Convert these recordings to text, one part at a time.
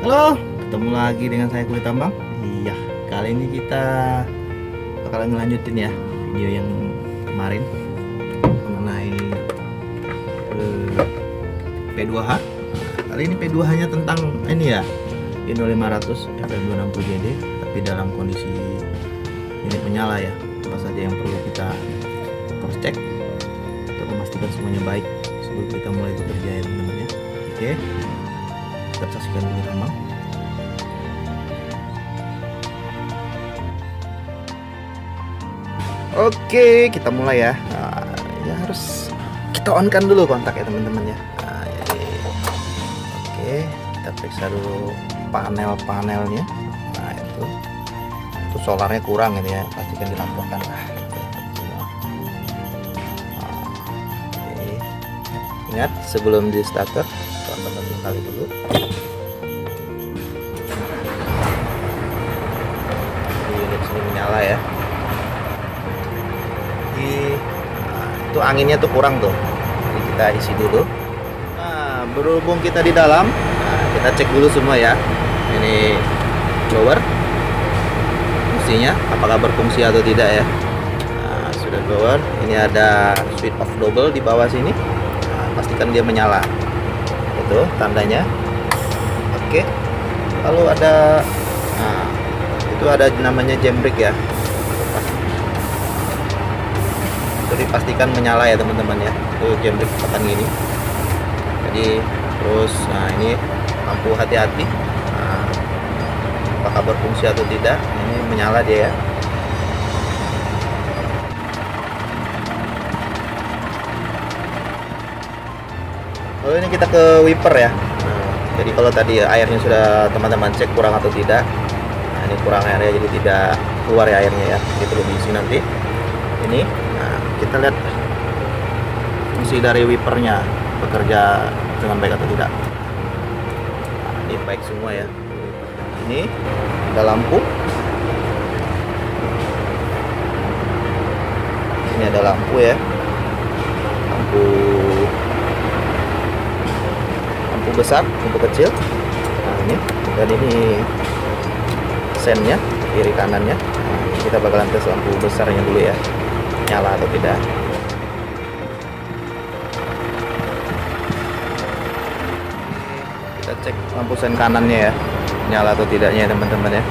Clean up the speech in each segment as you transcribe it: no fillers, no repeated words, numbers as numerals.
Halo, ketemu lagi dengan saya Kulit Tambang. Iya, kali ini kita bakalan ngelanjutin ya video yang kemarin mengenai P2H. Kali ini P2H-nya tentang ini ya, Inno 500 FM260JD, tapi dalam kondisi unit menyala ya. Apa saja yang perlu kita cross check untuk memastikan semuanya baik sebelum kita mulai bekerja ya teman-teman ya. Oke, kita saksikan dulu Tambang. Oke, kita mulai ya. Ya harus kita on kan dulu kontak ya teman-teman ya. Oke, kita periksa dulu panel-panelnya. Nah itu solarnya kurang ini ya, pastikan dilaporkan lah. Oke. Ingat sebelum di starter kontak satu kali dulu. Di unit sini menyala ya. Itu anginnya tuh kurang tuh, jadi kita isi dulu. Nah, berhubung kita di dalam, kita cek dulu semua ya. Ini blower fungsinya apakah berfungsi atau tidak ya. Nah, sudah blower, ini ada switch off double di bawah sini. Nah, pastikan dia menyala, itu tandanya. Oke, lalu ada itu ada namanya jam brake ya, jadi pastikan menyala ya teman-teman ya. Itu jam brake tekan gini, jadi terus ini lampu hati-hati, apakah berfungsi atau tidak. Ini menyala dia ya. Lalu ini kita ke wiper ya. Jadi kalau tadi airnya sudah teman-teman cek kurang atau tidak, ini kurang airnya, jadi tidak keluar ya airnya ya, jadi perlu diisi nanti. Ini kita lihat fungsi dari wipernya bekerja dengan baik atau tidak. Ini baik semua ya. Ini ada lampu, ini ada lampu ya, lampu besar, lampu kecil. Nah ini, dan ini sennya kiri kanannya. Nah, kita bakalan tes lampu besarnya dulu ya, nyala atau tidak. Kita cek lampu sen kanannya ya, nyala atau tidaknya teman-teman ya.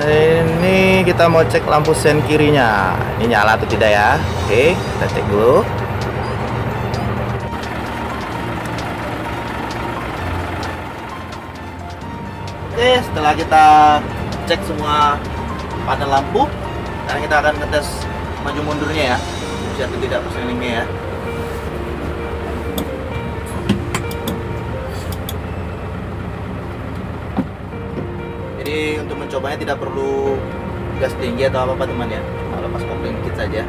Ini kita mau cek lampu sen kirinya, ini nyala atau tidak ya. Oke, kita cek dulu. Oke, setelah kita cek semua panel lampu, sekarang kita akan ngetes maju mundurnya ya, fungsi atau tidak perseningnya ya. Jadi untuk mencobanya tidak perlu gas tinggi atau apa-apa teman ya, lepas kopling dikit saja,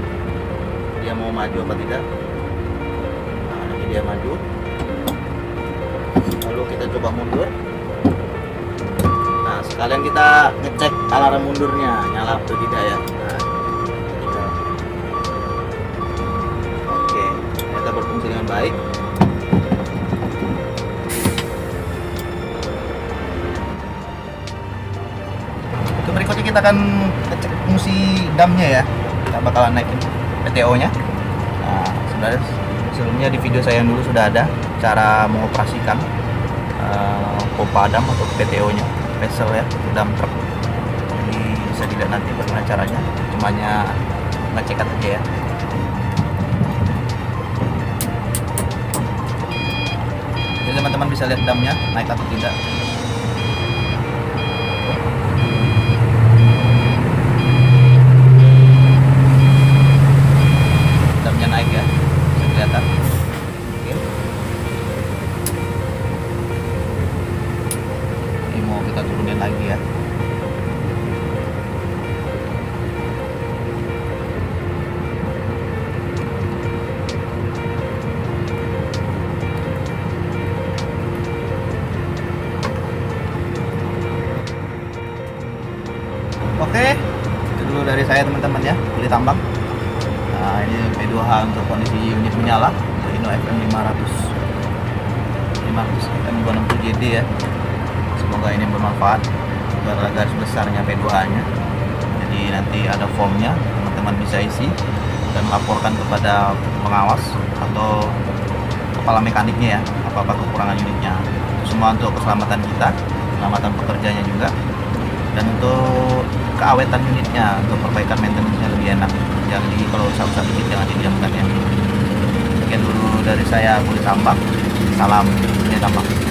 dia mau maju apa tidak. Nah ini dia maju, lalu kita coba mundur. Nah sekalian kita ngecek alarm mundurnya nyala atau tidak ya. Nah, oke, ternyata berfungsi dengan baik. Untuk berikutnya kita akan ngecek fungsi damnya ya. Kita bakalan naikin PTO nya. Nah sebenarnya sebelumnya di video saya yang dulu sudah ada cara mengoperasikan pompa dam atau PTO nya vessel ya, dam truk. Jadi bisa dilihat nanti bagaimana caranya, cumanya ngecek aja ya. Jadi teman-teman bisa lihat damnya naik atau tidak. Damnya naik ya, bisa kelihatan. Oke. Ini mau kita turunin lagi ya. Oke, itu dulu dari saya teman-teman ya, Kulit Tambang. Nah, ini P2H untuk kondisi unit menyala, untuk Inno Reno FM 500 FM 260 JD ya. Semoga ini bermanfaat. Pada garis besarnya P2A nya. Jadi nanti ada formnya, teman-teman bisa isi dan laporkan kepada pengawas atau kepala mekaniknya ya, apa kekurangan unitnya. Semua untuk keselamatan kita, keselamatan pekerjanya juga, dan untuk keawetan unitnya, untuk perbaikan maintenance-nya lebih enak. Jadi kalau rusak-rusak dikit jangan didiamkan ya. Sekian dulu dari saya, Kulit Tambak. Salam, Kulit Tambak.